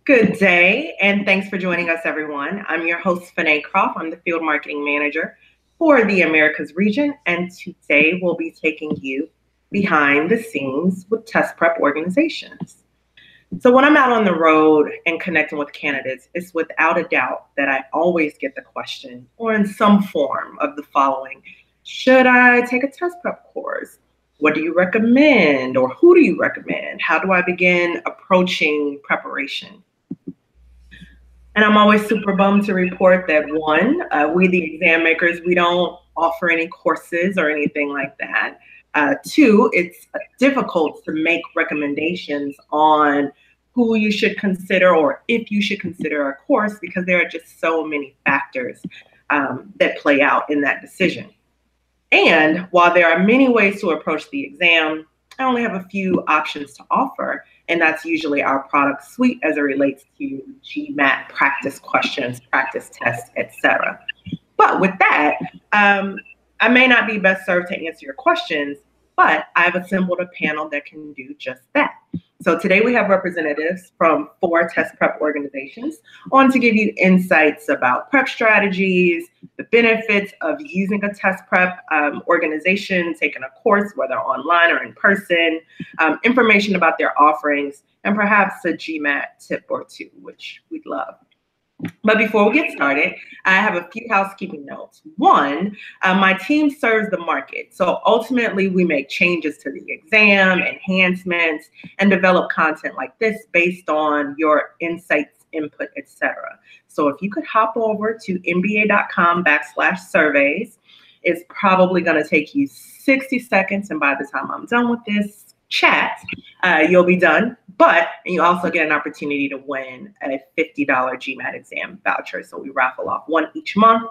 Good day, and thanks for joining us, everyone. I'm your host, Fanae Croft. I'm the Field Marketing Manager for the Americas region, and today we'll be taking you behind the scenes with test prep organizations. So when I'm out on the road and connecting with candidates, it's without a doubt that I always get the question, or in some form of the following: should I take a test prep course? What do you recommend, or who do you recommend? How do I begin approaching preparation? And I'm always super bummed to report that one, we the exam makers, we don't offer any courses or anything like that. Two, it's difficult to make recommendations on who you should consider or if you should consider a course, because there are just so many factors that play out in that decision. And while there are many ways to approach the exam, I only have a few options to offer, and that's usually our product suite as it relates to GMAT, practice questions, practice tests, etc. But with that, I may not be best served to answer your questions, but I've assembled a panel that can do just that. So today we have representatives from 4 test prep organizations on to give you insights about prep strategies, the benefits of using a test prep organization, taking a course, whether online or in person, information about their offerings, and perhaps a GMAT tip or two, which we'd love. But before we get started, I have a few housekeeping notes. One, my team serves the market. So ultimately, we make changes to the exam, enhancements, and develop content like this based on your insights, input, etc. So if you could hop over to mba.com/surveys, it's probably going to take you 60 seconds. And by the time I'm done with this chat, you'll be done. But you also get an opportunity to win a $50 GMAT exam voucher. So we raffle off one each month.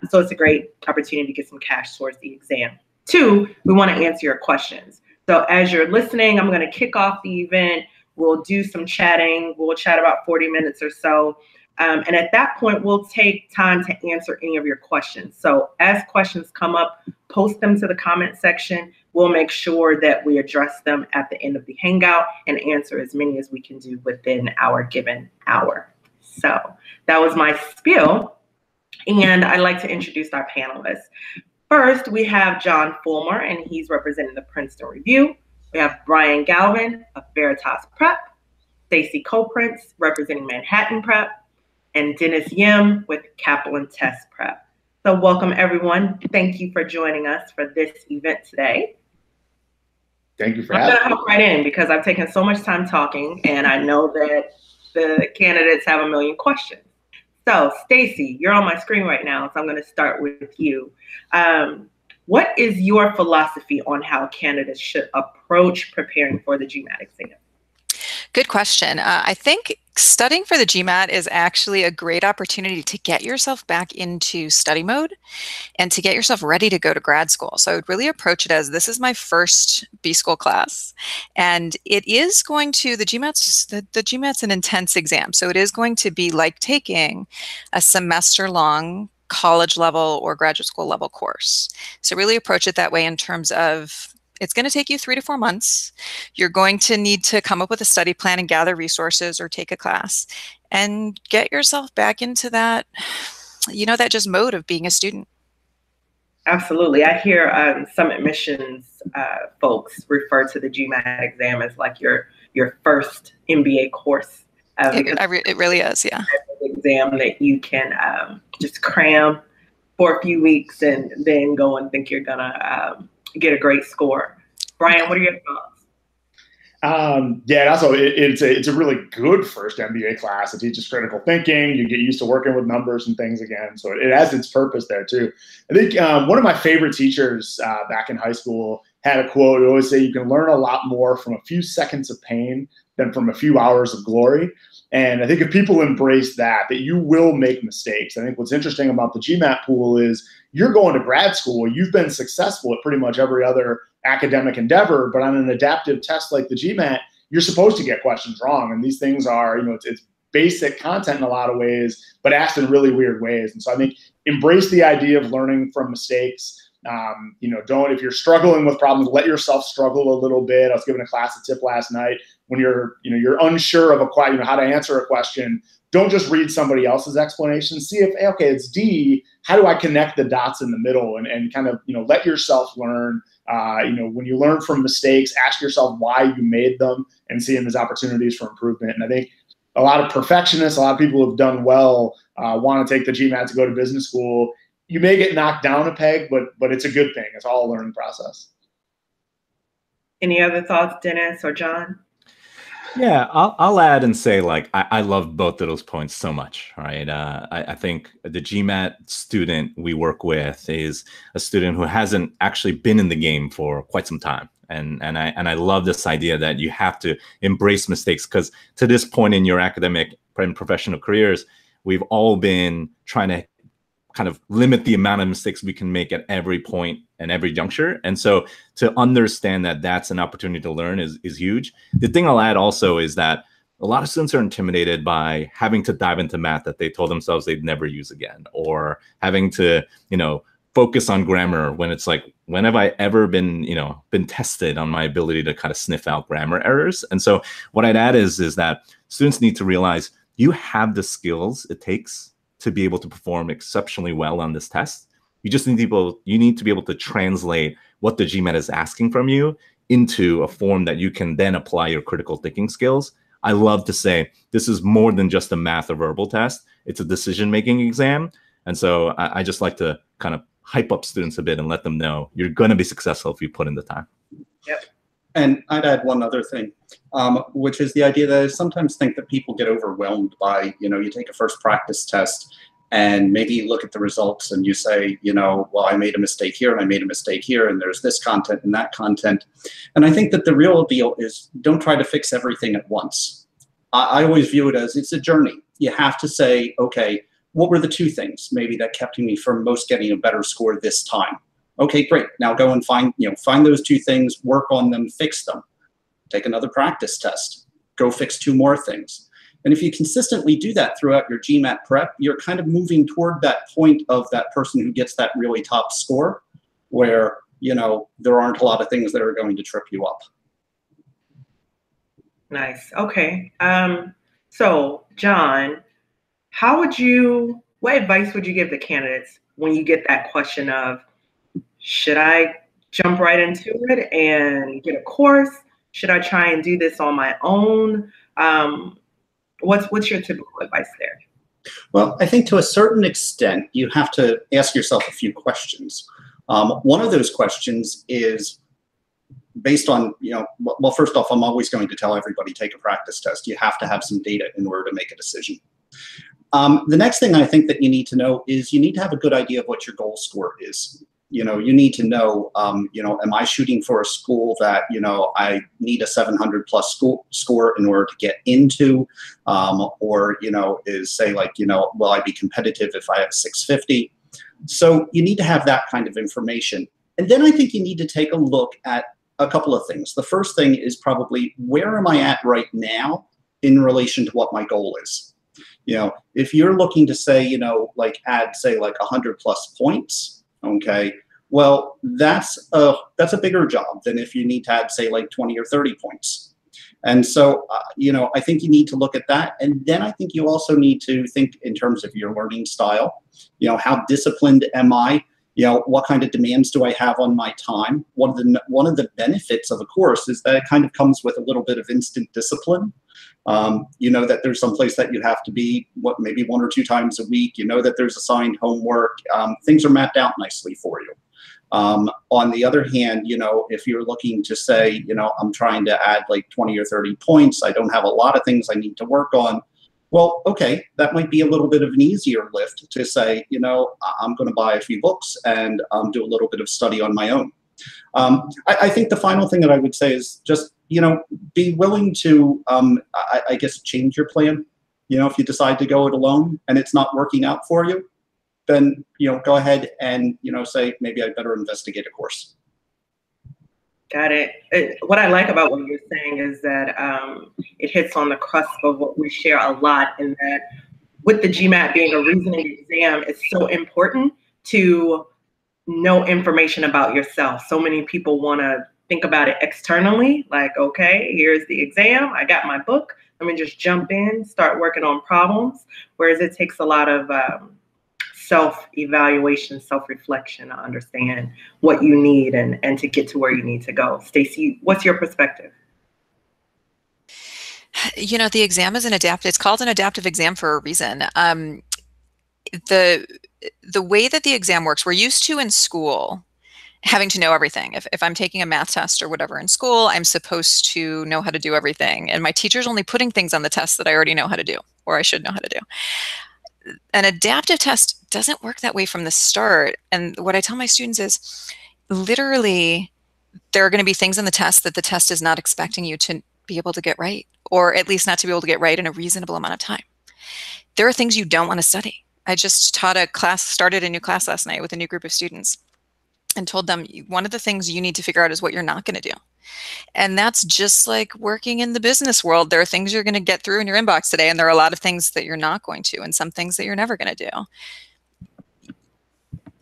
So it's a great opportunity to get some cash towards the exam. Two, we want to answer your questions. So as you're listening, I'm going to kick off the event. We'll do some chatting. We'll chat about 40 minutes or so. And at that point, we'll take time to answer any of your questions. So as questions come up, post them to the comment section. We'll make sure that we address them at the end of the hangout and answer as many as we can do within our given hour. So that was my spiel. And I'd like to introduce our panelists. First, we have John Fulmer, and he's representing the Princeton Review. We have Brian Galvin of Veritas Prep, Stacey Koprince representing Manhattan Prep, and Dennis Yim with Kaplan Test Prep. So welcome, everyone. Thank you for joining us for this event today. Thank you for having me. I'm going to hop right in because I've taken so much time talking, and I know that the candidates have a million questions. So, Stacey, you're on my screen right now, so I'm going to start with you. What is your philosophy on how candidates should approach preparing for the GMAT exam? Good question. I think studying for the GMAT is actually a great opportunity to get yourself back into study mode and to get yourself ready to go to grad school. So I would really approach it as this is my first B school class, and it is going to, the GMAT's an intense exam. So it is going to be like taking a semester long college level or graduate school level course. So really approach it that way in terms of it's going to take you 3 to 4 months. You're going to need to come up with a study plan and gather resources or take a class and get yourself back into that, that just mode of being a student. Absolutely. I hear some admissions folks refer to the GMAT exam as like your first MBA course. It really is, yeah. Exam that you can just cram for a few weeks and then go and think you're going to get a great score. Brian, what are your thoughts? Yeah, also it's a really good first MBA class. It teaches critical thinking. You get used to working with numbers and things again. So it has its purpose there too. I think one of my favorite teachers back in high school had a quote. He always say you can learn a lot more from a few seconds of pain than from a few hours of glory. And I think if people embrace that you will make mistakes. I think what's interesting about the GMAT pool is you're going to grad school. You've been successful at pretty much every other academic endeavor, but on an adaptive test like the GMAT, you're supposed to get questions wrong. And these things are, it's basic content in a lot of ways, but asked in really weird ways. And so I think embrace the idea of learning from mistakes. Don't, if you're struggling with problems, let yourself struggle a little bit. I was giving a class a tip last night. When you're unsure of how to answer a question, don't just read somebody else's explanation. See if, okay, it's D, how do I connect the dots in the middle, and kind of, let yourself learn. When you learn from mistakes, ask yourself why you made them and see them as opportunities for improvement. And I think a lot of perfectionists, a lot of people who have done well, want to take the GMAT to go to business school. You may get knocked down a peg, but it's a good thing. It's all a learning process. Any other thoughts, Dennis or John? Yeah, I'll add and say, I love both of those points so much, right? I think the GMAT student we work with is a student who hasn't actually been in the game for quite some time. And I love this idea that you have to embrace mistakes, because to this point in your academic and professional careers, we've all been trying to kind of limit the amount of mistakes we can make at every point and every juncture. And so to understand that that's an opportunity to learn is huge. The thing I'll add also is that a lot of students are intimidated by having to dive into math that they told themselves they'd never use again, or having to, focus on grammar when it's like, when have I ever been tested on my ability to kind of sniff out grammar errors? And so what I'd add is that students need to realize you have the skills it takes to be able to perform exceptionally well on this test. You just need to be able to translate what the GMAT is asking from you into a form that you can then apply your critical thinking skills. I love to say this is more than just a math or verbal test. It's a decision-making exam. And so I just like to kind of hype up students a bit and let them know you're going to be successful if you put in the time. Yep. And I'd add one other thing, which is the idea that I sometimes think that people get overwhelmed by, you take a first practice test and maybe you look at the results and you say, well, I made a mistake here and I made a mistake here, and there's this content and that content. And I think that the real deal is don't try to fix everything at once. I always view it as it's a journey. You have to say, okay, what were the two things maybe that kept me from most getting a better score this time? Okay, great. Now go and find those two things, work on them, fix them. Take another practice test. Go fix two more things. And if you consistently do that throughout your GMAT prep, you're kind of moving toward that point of that person who gets that really top score, where, there aren't a lot of things that are going to trip you up. Nice. Okay. So John, what advice would you give the candidates when you get that question of, should I jump right into it and get a course? Should I try and do this on my own? What's your typical advice there? Well, I think to a certain extent, you have to ask yourself a few questions. One of those questions is based on, well, first off, I'm always going to tell everybody, take a practice test. You have to have some data in order to make a decision. The next thing I think that you need to know is you need to have a good idea of what your goal score is. You need to know, am I shooting for a school that, I need a 700 plus score in order to get into, or, is say like, will I be competitive if I have 650? So you need to have that kind of information. And then I think you need to take a look at a couple of things. The first thing is probably, where am I at right now in relation to what my goal is? If you're looking to say, add say like 100 plus points, okay, well, that's a bigger job than if you need to add, say, like 20 or 30 points. And so, I think you need to look at that. And then I think you also need to think in terms of your learning style. How disciplined am I? What kind of demands do I have on my time? One of the benefits of a course is that it kind of comes with a little bit of instant discipline. That there's some place that you have to be, maybe 1 or 2 times a week. That there's assigned homework. Things are mapped out nicely for you. On the other hand, if you're looking to say, I'm trying to add like 20 or 30 points, I don't have a lot of things I need to work on. Well, okay, that might be a little bit of an easier lift to say, I'm going to buy a few books and do a little bit of study on my own. I think the final thing that I would say is just, be willing to, I guess, change your plan. If you decide to go it alone and it's not working out for you, then, go ahead and, say, maybe I better investigate a course. Got it. What I like about what you're saying is that it hits on the cusp of what we share a lot, in that with the GMAT being a reasoning exam, it's so important to know information about yourself. So many people want to think about it externally, like, okay, here's the exam, I got my book, let me just jump in, start working on problems. Whereas it takes a lot of self-evaluation, self-reflection to understand what you need and to get to where you need to go. Stacey, what's your perspective? You know, the exam is it's called an adaptive exam for a reason. The way that the exam works, we're used to in school having to know everything. If I'm taking a math test or whatever in school, I'm supposed to know how to do everything. And my teacher's only putting things on the test that I already know how to do, or I should know how to do. An adaptive test doesn't work that way from the start. And what I tell my students is literally there are going to be things in the test that the test is not expecting you to be able to get right, or at least not to be able to get right in a reasonable amount of time. There are things you don't want to study. I just started a new class last night with a new group of students and told them one of the things you need to figure out is what you're not going to do. And that's just like working in the business world. There are things you're going to get through in your inbox today, and there are a lot of things that you're not going to, and some things that you're never going to do.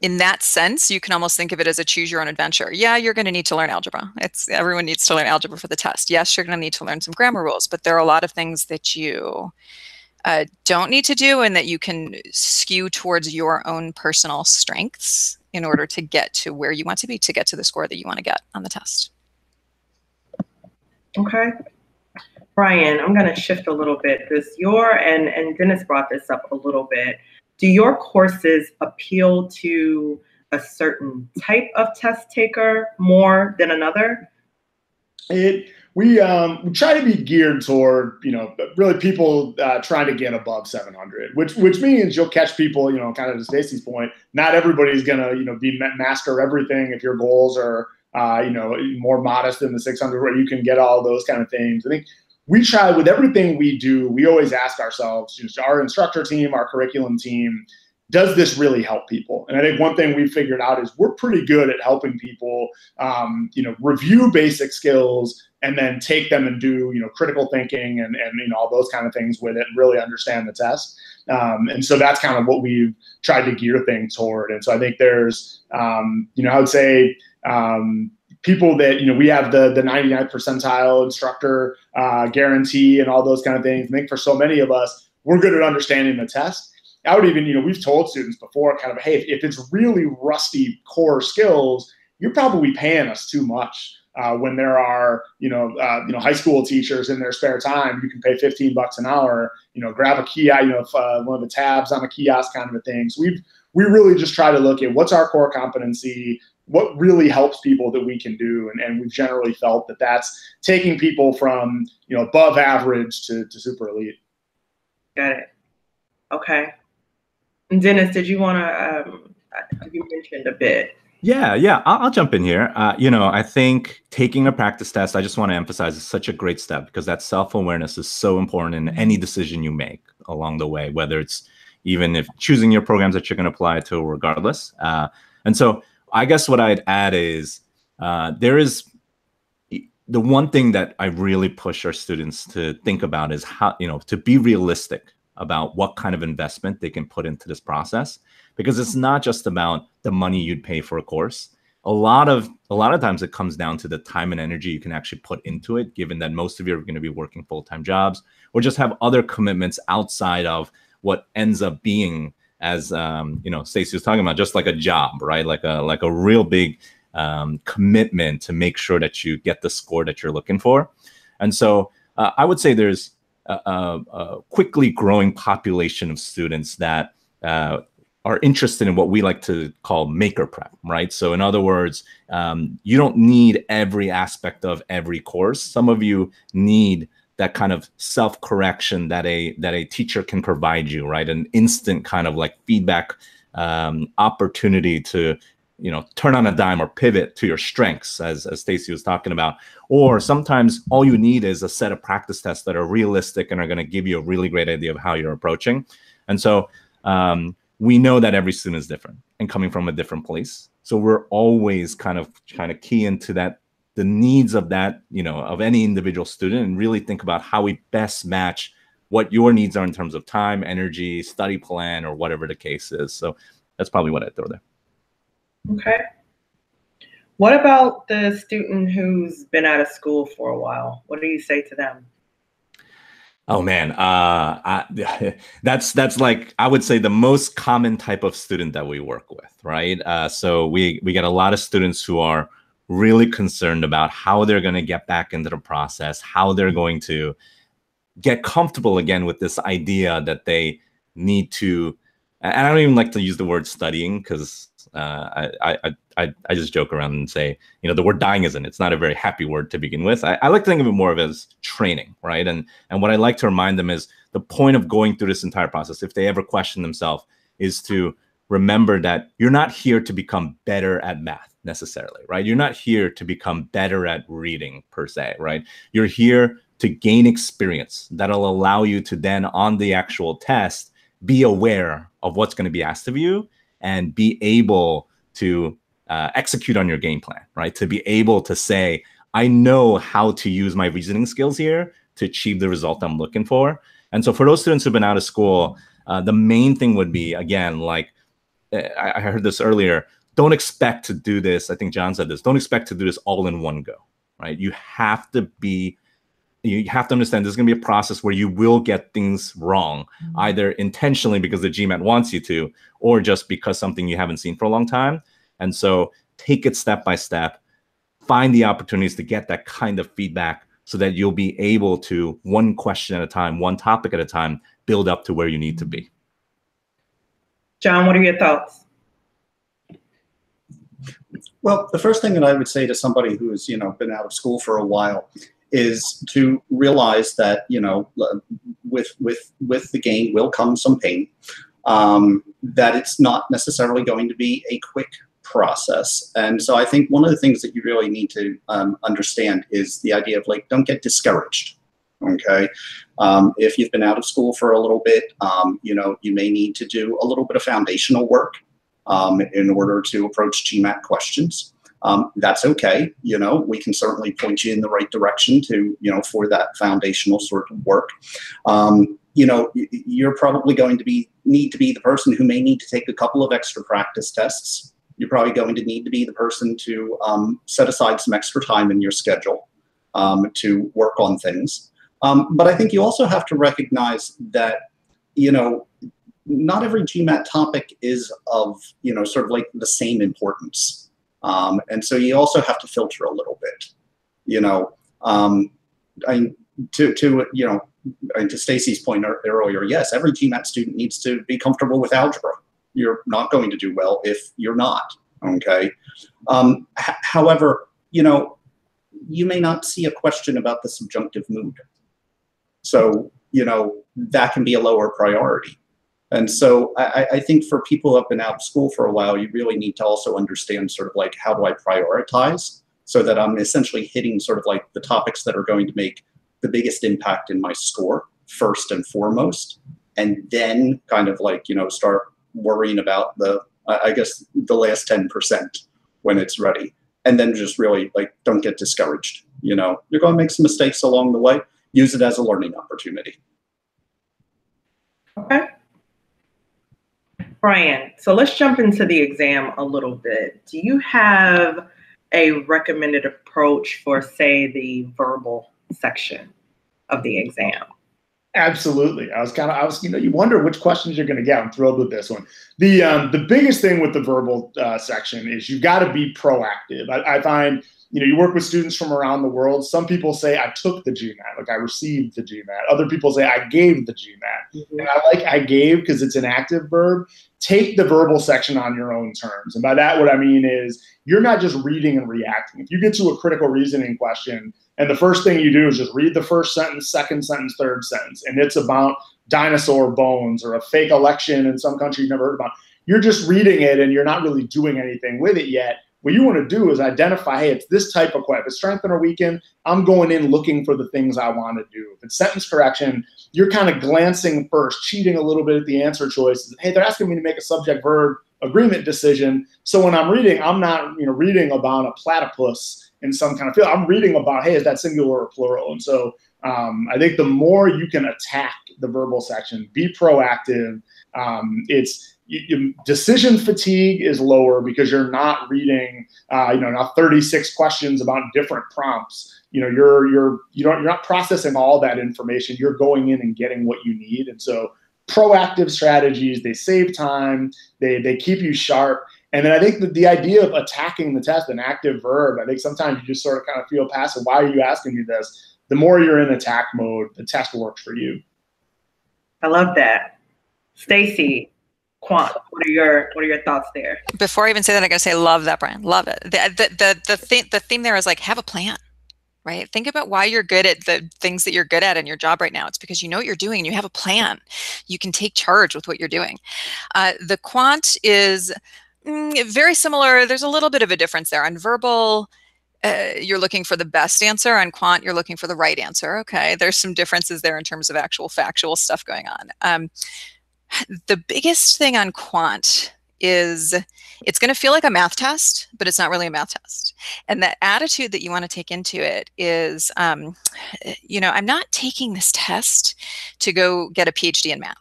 In that sense, you can almost think of it as a choose your own adventure. Yeah, you're going to need to learn algebra. Everyone needs to learn algebra for the test. Yes, you're going to need to learn some grammar rules, but there are a lot of things that you don't need to do and that you can skew towards your own personal strengths in order to get to where you want to be, to get to the score that you want to get on the test. Okay. Brian, I'm going to shift a little bit. And Dennis brought this up a little bit. Do your courses appeal to a certain type of test taker more than another? We try to be geared toward, really people trying to get above 700, which means you'll catch people, kind of to Stacey's point, not everybody's going to, be master everything. If your goals are, more modest than the 600, where you can get all those kind of things. I think we try with everything we do, we always ask ourselves, our instructor team, our curriculum team, does this really help people? And I think one thing we figured out is we're pretty good at helping people, review basic skills and then take them and do, critical thinking and all those kind of things with it and really understand the test. And so that's kind of what we've tried to gear things toward. And so I think there's, I would say, people that, we have the 99th percentile instructor guarantee and all those kind of things. I think for so many of us, we're good at understanding the test. I would even, we've told students before kind of, hey, if it's really rusty core skills, you're probably paying us too much. When there are, high school teachers in their spare time, you can pay $15 an hour, grab a key, one of the tabs on a kiosk kind of a thing. So we really just try to look at what's our core competency, what really helps people that we can do. And we've generally felt that that's taking people from, above average to super elite. Got it. Okay. And Dennis, did you want to, you mentioned a bit. Yeah, I'll jump in here. I think taking a practice test, I just want to emphasize, is such a great step because that self-awareness is so important in any decision you make along the way, whether it's even if choosing your programs that you're going to apply to regardless. And so I guess what I'd add is there is the one thing that I really push our students to think about is how, to be realistic about what kind of investment they can put into this process, because it's not just about the money you'd pay for a course. A lot of times it comes down to the time and energy you can actually put into it, given that most of you are going to be working full-time jobs or just have other commitments outside of what ends up being, as Stacey was talking about, just like a job, right? Like a real big commitment to make sure that you get the score that you're looking for. And so I would say there's a quickly growing population of students that are interested in what we like to call maker prep, right? So in other words, you don't need every aspect of every course. Some of you need that kind of self-correction that a teacher can provide you, right? An instant kind of like feedback opportunity to, turn on a dime or pivot to your strengths, as Stacey was talking about. Or sometimes all you need is a set of practice tests that are realistic and are going to give you a really great idea of how you're approaching. And so we know that every student is different and coming from a different place. So we're always kind of trying to key into that, the needs of that, of any individual student, and really think about how we best match what your needs are in terms of time, energy, study plan, or whatever the case is. So that's probably what I'd throw there. Okay. What about the student who's been out of school for a while? What do you say to them? Oh man, that's like, I would say, the most common type of student that we work with, right? So we get a lot of students who are really concerned about how they're going to get back into the process, how they're going to get comfortable again with this idea that they need to. And I don't even like to use the word studying, because I just joke around and say, the word dying it's not a very happy word to begin with. I like to think of it more of as training, right? And what I like to remind them is the point of going through this entire process, if they ever question themselves, is to remember that you're not here to become better at math necessarily, right? You're not here to become better at reading per se, right? You're here to gain experience that'll allow you to then, on the actual test, be aware of what's going to be asked of you and be able to execute on your game plan, right? To be able to say, I know how to use my reasoning skills here to achieve the result I'm looking for. And so for those students who've been out of school, the main thing would be, again, like I heard this earlier, don't expect to do this. I think John said this. Don't expect to do this all in one go, right? You have to understand there's going to be a process where you will get things wrong, either intentionally because the GMAT wants you to, or just because something you haven't seen for a long time. And so take it step by step, find the opportunities to get that kind of feedback so that you'll be able to, one question at a time, one topic at a time, build up to where you need to be. John, what are your thoughts? Well, the first thing that I would say to somebody who's, been out of school for a while is to realize that, with the gain will come some pain, that it's not necessarily going to be a quick process. And so I think one of the things that you really need to understand is the idea of, like, don't get discouraged. Okay. If you've been out of school for a little bit, you may need to do a little bit of foundational work in order to approach GMAT questions. That's okay. We can certainly point you in the right direction to, for that foundational sort of work. You're probably going to need to be the person who may need to take a couple of extra practice tests. You're probably going to need to be the person to set aside some extra time in your schedule to work on things. But I think you also have to recognize that, not every GMAT topic is of, sort of like the same importance. And so you also have to filter a little bit, to Stacy's point earlier, yes, every GMAT student needs to be comfortable with algebra. You're not going to do well if you're not, okay? However, you may not see a question about the subjunctive mood. So, that can be a lower priority. And so I think for people who have been out of school for a while, you really need to also understand sort of like, how do I prioritize so that I'm essentially hitting sort of like the topics that are going to make the biggest impact in my score first and foremost, and then kind of like, start worrying about the last 10% when it's ready. And then just really, like, don't get discouraged. You're going to make some mistakes along the way. Use it as a learning opportunity. Okay. Brian, so let's jump into the exam a little bit. Do you have a recommended approach for, say, the verbal section of the exam? Absolutely. You wonder which questions you're going to get. I'm thrilled with this one. The biggest thing with the verbal section is you've got to be proactive. I find, you work with students from around the world. Some people say, I took the GMAT, like I received the GMAT. Other people say, I gave the GMAT. Mm-hmm. And I like I gave because it's an active verb. Take the verbal section on your own terms. And by that, what I mean is you're not just reading and reacting. If you get to a critical reasoning question and the first thing you do is just read the first sentence, second sentence, third sentence, and it's about dinosaur bones or a fake election in some country you've never heard about, you're just reading it and you're not really doing anything with it yet. What you want to do is identify, hey, it's this type of question. If it's strengthen or weaken, I'm going in looking for the things I want to do. If it's sentence correction, you're kind of glancing first, cheating a little bit at the answer choices. Hey, they're asking me to make a subject-verb agreement decision. So when I'm reading, I'm not reading about a platypus in some kind of field. I'm reading about, hey, is that singular or plural? And so I think the more you can attack the verbal section, be proactive. decision fatigue is lower because you're not reading, not 36 questions about different prompts. You're not processing all that information. You're going in and getting what you need. And so proactive strategies, they save time, they keep you sharp. And then I think that the idea of attacking the test, an active verb, I think sometimes you just sort of kind of feel passive. Why are you asking me this? The more you're in attack mode, the test works for you. I love that. Stacy, quant, what are your thoughts there? Before I even say that, I gotta say, love that, Brian. Love it. The theme there is like, have a plan, right? Think about why you're good at the things that you're good at in your job right now. It's because you know what you're doing and you have a plan. You can take charge with what you're doing. The quant is very similar. There's a little bit of a difference there. On verbal, you're looking for the best answer. On quant, you're looking for the right answer. Okay, there's some differences there in terms of actual factual stuff going on. The biggest thing on quant is it's going to feel like a math test, but it's not really a math test. And that attitude that you want to take into it is, I'm not taking this test to go get a PhD in math.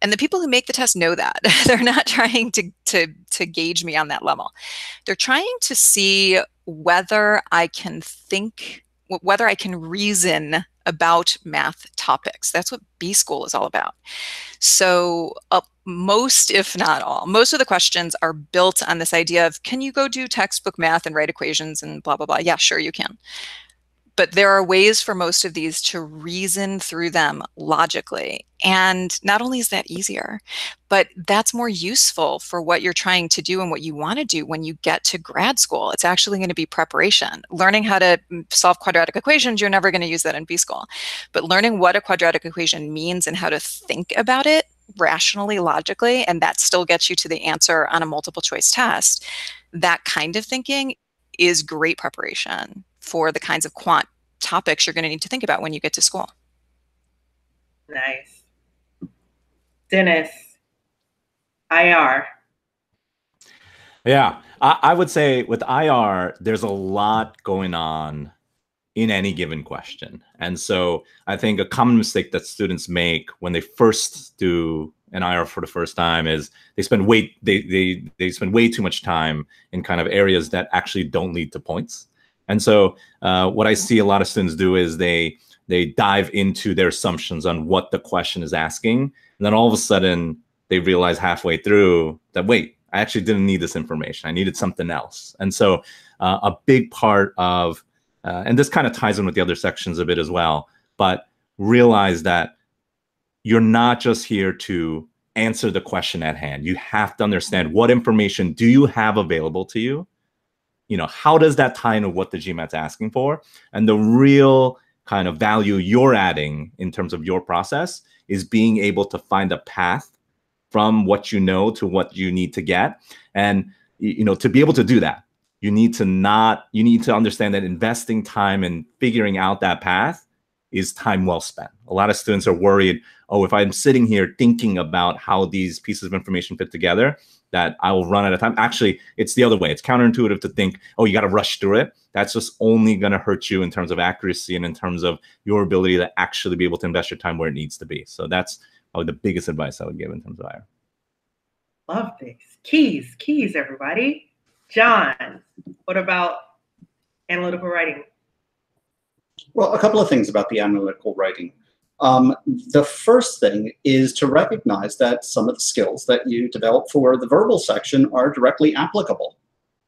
And the people who make the test know that. They're not trying to gauge me on that level. They're trying to see whether I can reason about math topics. That's what B School is all about. So most, if not all, most of the questions are built on this idea of, can you go do textbook math and write equations and blah, blah, blah? Yeah, sure you can. But there are ways for most of these to reason through them logically. And not only is that easier, but that's more useful for what you're trying to do and what you want to do when you get to grad school. It's actually going to be preparation. Learning how to solve quadratic equations, you're never going to use that in B School. But learning what a quadratic equation means and how to think about it rationally, logically, and that still gets you to the answer on a multiple choice test, that kind of thinking is great preparation for the kinds of quant topics you're going to need to think about when you get to school. Nice. Dennis, IR. Yeah, I would say with IR, there's a lot going on in any given question. And so I think a common mistake that students make when they first do an IR for the first time is they spend way too much time in kind of areas that actually don't lead to points. And so what I see a lot of students do is they dive into their assumptions on what the question is asking. And then all of a sudden they realize halfway through that, wait, I actually didn't need this information. I needed something else. And so a big part of, and this kind of ties in with the other sections a bit as well, but realize that you're not just here to answer the question at hand. You have to understand what information do you have available to you? How does that tie into what the GMAT's asking for? And the real kind of value you're adding in terms of your process is being able to find a path from what you know to what you need to get. And, to be able to do that, you need to understand that investing time in figuring out that path is time well spent. A lot of students are worried, oh, if I'm sitting here thinking about how these pieces of information fit together, that I will run out of time. Actually, it's the other way. It's counterintuitive to think, oh, you got to rush through it. That's just only going to hurt you in terms of accuracy and in terms of your ability to actually be able to invest your time where it needs to be. So that's probably the biggest advice I would give in terms of IR. Love this. Keys, everybody. John, what about analytical writing? Well, a couple of things about the analytical writing. The first thing is to recognize that some of the skills that you develop for the verbal section are directly applicable.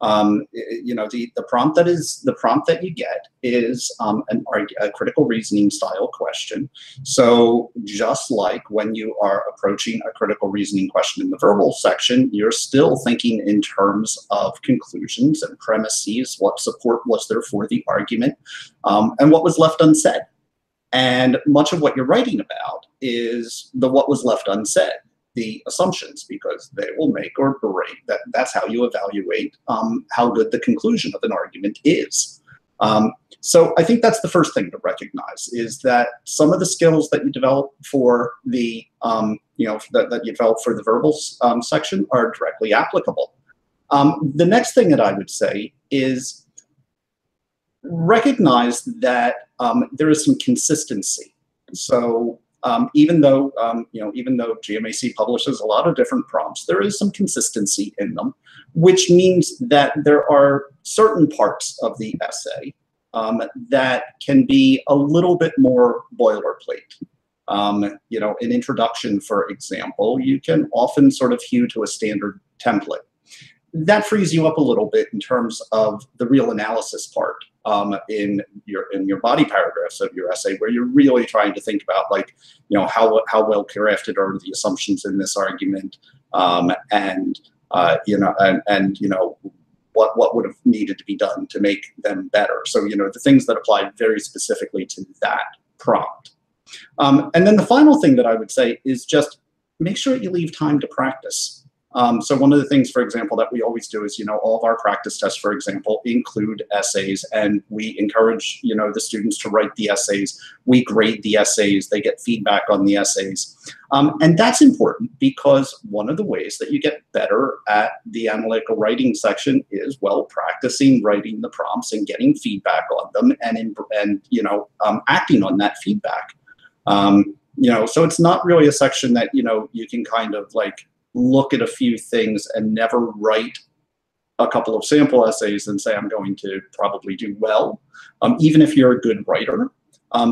The prompt that you get is a critical reasoning style question. So just like when you are approaching a critical reasoning question in the verbal section, you're still thinking in terms of conclusions and premises. What support was there for the argument, and what was left unsaid? And much of what you're writing about is what was left unsaid, the assumptions, because they will make or break. That's how you evaluate how good the conclusion of an argument is. So I think that's the first thing to recognize, is that some of the skills that you develop for the that you develop for the verbal section are directly applicable. The next thing that I would say is recognize that there is some consistency. So Even though GMAC publishes a lot of different prompts, there is some consistency in them, which means that there are certain parts of the essay that can be a little bit more boilerplate. An introduction, for example, you can often sort of hew to a standard template. That frees you up a little bit in terms of the real analysis part in your body paragraphs of your essay, where you're really trying to think about, like, how well crafted are the assumptions in this argument, what would have needed to be done to make them better. So the things that apply very specifically to that prompt. And then the final thing that I would say is just make sure you leave time to practice. So one of the things, for example, that we always do is, all of our practice tests, for example, include essays, and we encourage, the students to write the essays. We grade the essays, they get feedback on the essays. And that's important because one of the ways that you get better at the analytical writing section is, well, practicing writing the prompts and getting feedback on them and acting on that feedback. So it's not really a section that, you can kind of like look at a few things and never write a couple of sample essays and say, I'm going to probably do well, even if you're a good writer,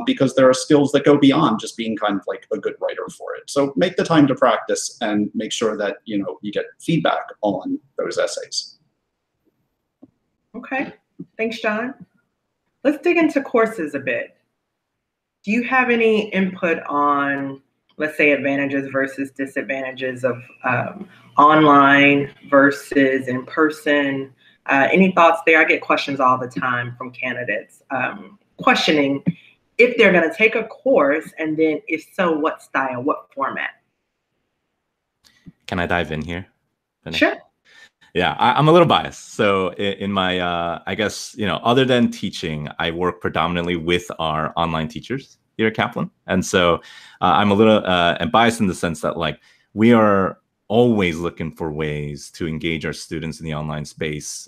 because there are skills that go beyond just being kind of like a good writer for it. So make the time to practice and make sure that, you get feedback on those essays. Okay, thanks, John. Let's dig into courses a bit. Do you have any input on, let's say, advantages versus disadvantages of online versus in person? Any thoughts there? I get questions all the time from candidates questioning if they're going to take a course, and then if so, what style, what format? Can I dive in here? Sure. Yeah, I'm a little biased. So in my, I guess, other than teaching, I work predominantly with our online teachers here at Kaplan. And so I'm a little biased in the sense that, like, we are always looking for ways to engage our students in the online space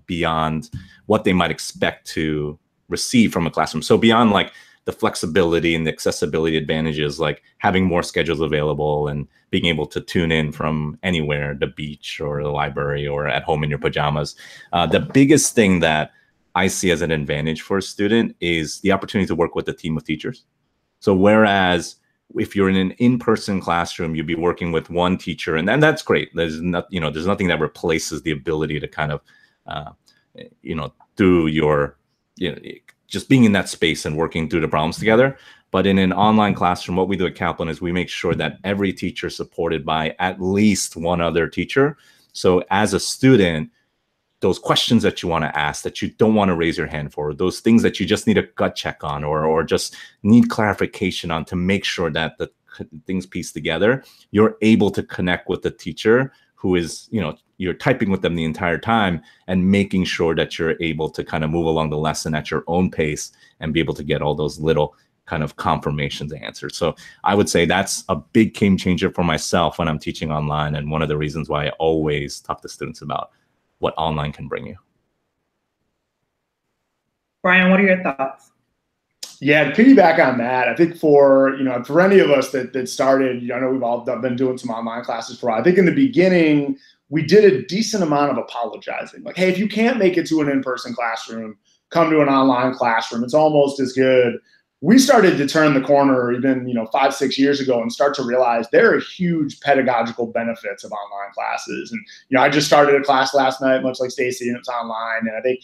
beyond what they might expect to receive from a classroom. So beyond like the flexibility and the accessibility advantages, like having more schedules available and being able to tune in from anywhere, the beach or the library or at home in your pajamas. The biggest thing that I see as an advantage for a student is the opportunity to work with a team of teachers. So whereas if you're in an in-person classroom, you'd be working with one teacher, and then that's great. There's nothing that replaces the ability to kind of, through your, just being in that space and working through the problems together. But in an online classroom, what we do at Kaplan is we make sure that every teacher is supported by at least one other teacher. So as a student, those questions that you want to ask, that you don't want to raise your hand for, those things that you just need a gut check on or just need clarification on to make sure that the things piece together, you're able to connect with the teacher who is, you're typing with them the entire time and making sure that you're able to kind of move along the lesson at your own pace and be able to get all those little kind of confirmations answered. So I would say that's a big game changer for myself when I'm teaching online, and one of the reasons why I always talk to students about what online can bring you. Brian, what are your thoughts? Yeah, to piggyback on that, I think for any of us that started, I know we've all been doing some online classes for a while. I think in the beginning, we did a decent amount of apologizing. Like, hey, if you can't make it to an in-person classroom, come to an online classroom. It's almost as good. We started to turn the corner even 5-6 years ago and start to realize there are huge pedagogical benefits of online classes. And I just started a class last night, much like Stacy, and it's online. And I think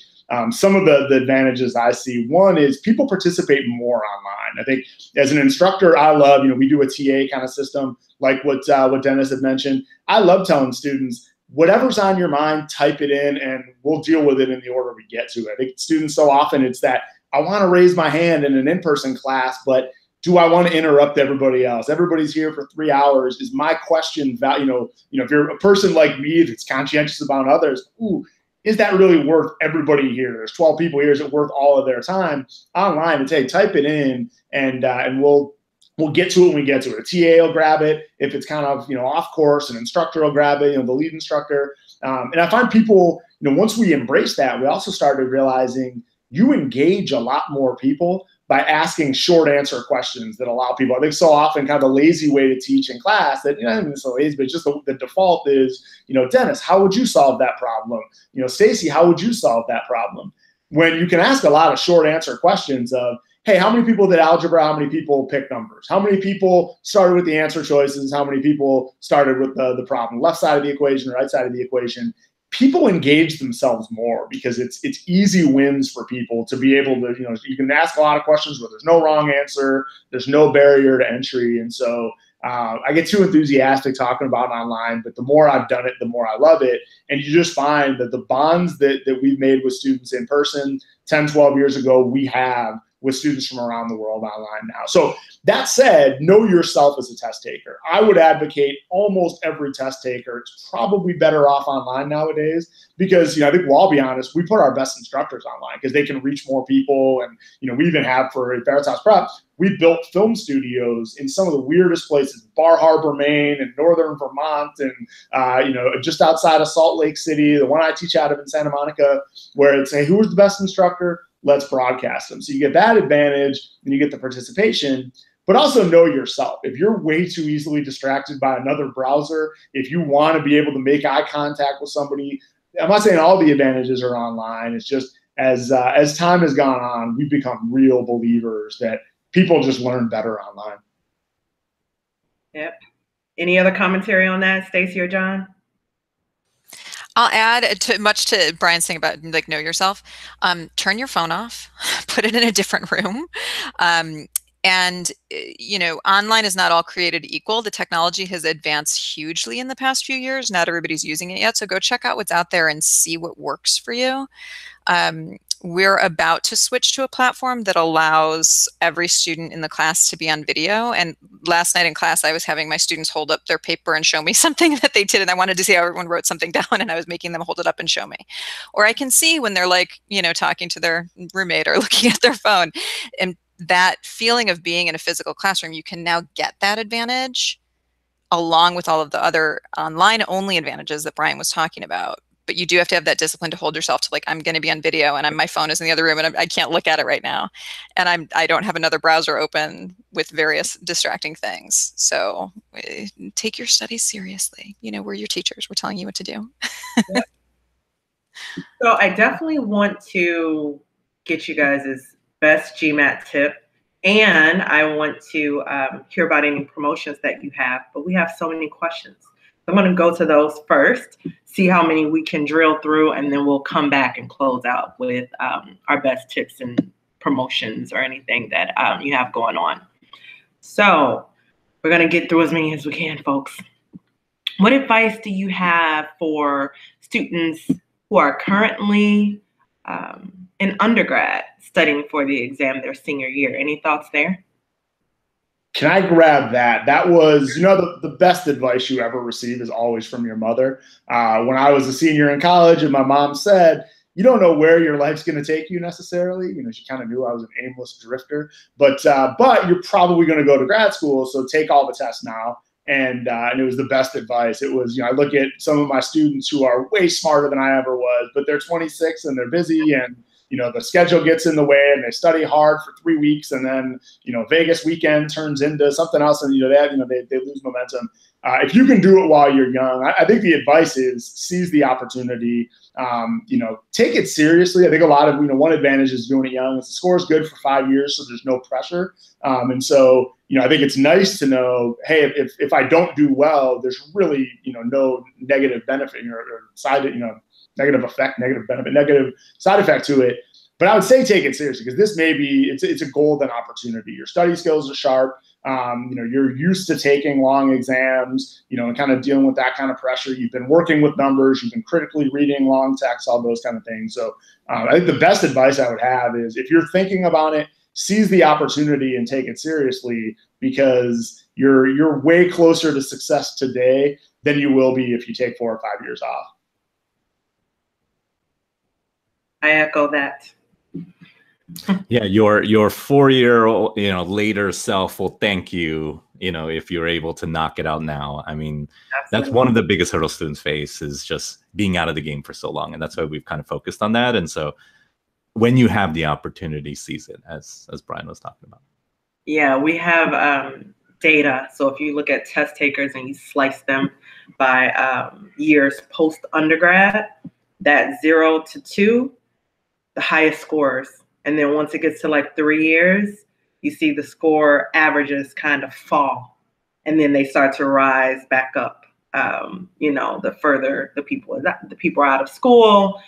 some of the advantages I see, one is people participate more online. I think as an instructor, I love, we do a TA kind of system like what Dennis had mentioned. I love telling students, whatever's on your mind, type it in and we'll deal with it in the order we get to it. I think students, so often it's that I want to raise my hand in an in-person class, but do I want to interrupt everybody else? Everybody's here for 3 hours. Is my question, if you're a person like me that's conscientious about others, is that really worth everybody here? There's 12 people here. Is it worth all of their time? Online, it's, hey, type it in and we'll get to it when we get to it. A TA will grab it. If it's kind of, off course, an instructor will grab it, the lead instructor. And I find people, once we embrace that, we also started realizing you engage a lot more people by asking short answer questions that allow people. I think so often kind of the lazy way to teach in class that, you know, it's so lazy, but just the default is, you know, Dennis, how would you solve that problem? You know, Stacy, how would you solve that problem? When you can ask a lot of short answer questions of, hey, how many people did algebra? How many people picked numbers? How many people started with the answer choices? How many people started with the problem? Left side of the equation, right side of the equation. People engage themselves more because it's easy wins for people to be able to, you know, you can ask a lot of questions where there's no wrong answer, there's no barrier to entry. And so I get too enthusiastic talking about online, but the more I've done it, the more I love it. And you just find that the bonds that we've made with students in person 10, 12 years ago, we have with students from around the world online now. So that said, know yourself as a test taker. I would advocate almost every test taker. It's probably better off online nowadays because, you know, I think we'll all be honest, we put our best instructors online because they can reach more people. And, you know, we even have for Veritas Prep, we built film studios in some of the weirdest places, Bar Harbor, Maine, and northern Vermont, and, you know, just outside of Salt Lake City, the one I teach out of in Santa Monica, where it's, hey, who's the best instructor? Let's broadcast them. So you get that advantage and you get the participation, but also know yourself. If you're way too easily distracted by another browser, if you want to be able to make eye contact with somebody, I'm not saying all the advantages are online. It's just as time has gone on, we've become real believers that people just learn better online. Yep. Any other commentary on that, Stacy or John? I'll add much to Brian's thing about like know yourself. Turn your phone off, put it in a different room. And, you know, online is not all created equal. The technology has advanced hugely in the past few years. Not everybody's using it yet. So go check out what's out there and see what works for you. We're about to switch to a platform that allows every student in the class to be on video. And last night in class, I was having my students hold up their paper and show me something that they did. And I wanted to see how everyone wrote something down, and I was making them hold it up and show me. Or I can see when they're like, you know, talking to their roommate or looking at their phone. And that feeling of being in a physical classroom, you can now get that advantage along with all of the other online only advantages that Brian was talking about. But you do have to have that discipline to hold yourself to, like, I'm going to be on video and my phone is in the other room and I can't look at it right now. And I don't have another browser open with various distracting things. So take your studies seriously. You know, we're your teachers. We're telling you what to do. Yep. So I definitely want to get you guys' best GMAT tip. And I want to hear about any promotions that you have. But we have so many questions. I'm going to go to those first, see how many we can drill through, and then we'll come back and close out with our best tips and promotions or anything that you have going on. So we're going to get through as many as we can, folks. What advice do you have for students who are currently in undergrad studying for the exam their senior year? Any thoughts there? Can I grab that? That was, you know, the best advice you ever receive is always from your mother. When I was a senior in college and my mom said, you don't know where your life's going to take you necessarily. You know, she kind of knew I was an aimless drifter, but you're probably going to go to grad school. So take all the tests now. And it was the best advice. It was, you know, I look at some of my students who are way smarter than I ever was, but they're 26 and they're busy, and you know, the schedule gets in the way and they study hard for 3 weeks, and then, you know, Vegas weekend turns into something else, and, you know, they lose momentum. If you can do it while you're young, I think the advice is seize the opportunity. You know, take it seriously. I think a lot of, you know, one advantage is doing it young. The score is good for 5 years, so there's no pressure. And so, you know, I think it's nice to know, hey, if I don't do well, there's really, you know, no negative benefit or side, you know, negative effect, negative benefit, negative side effect to it. But I would say take it seriously, because this may be, it's a golden opportunity. Your study skills are sharp. You know, you're used to taking long exams, you know, and kind of dealing with that kind of pressure. You've been working with numbers. You've been critically reading long text, all those kind of things. So I think the best advice I would have is, if you're thinking about it, seize the opportunity and take it seriously, because you're way closer to success today than you will be if you take 4 or 5 years off. I echo that. Yeah, your 4-year, you know, later self will thank you, you know, if you're able to knock it out now. I mean, Absolutely. That's one of the biggest hurdles students face, is just being out of the game for so long. And that's why we've kind of focused on that. And so when you have the opportunity, seize it, as Brian was talking about. Yeah, we have data. So if you look at test takers and you slice them by years post undergrad, that 0 to 2, the highest scores. And then once it gets to like 3 years, you see the score averages kind of fall. And then they start to rise back up. The further the people are out of school.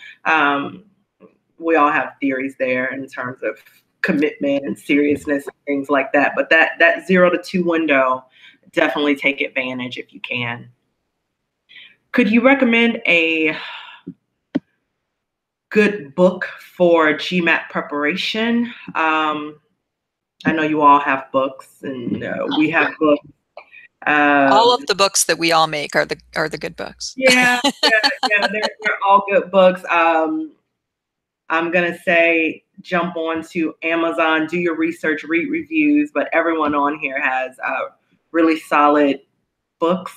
We all have theories there in terms of commitment and seriousness and things like that. But that 0 to 2 window, definitely take advantage if you can. Could you recommend a good book for GMAT preparation? I know you all have books, and we have books. All of the books that we all make are the good books. Yeah, they're all good books. I'm gonna say jump onto Amazon, do your research, read reviews, but everyone on here has really solid books.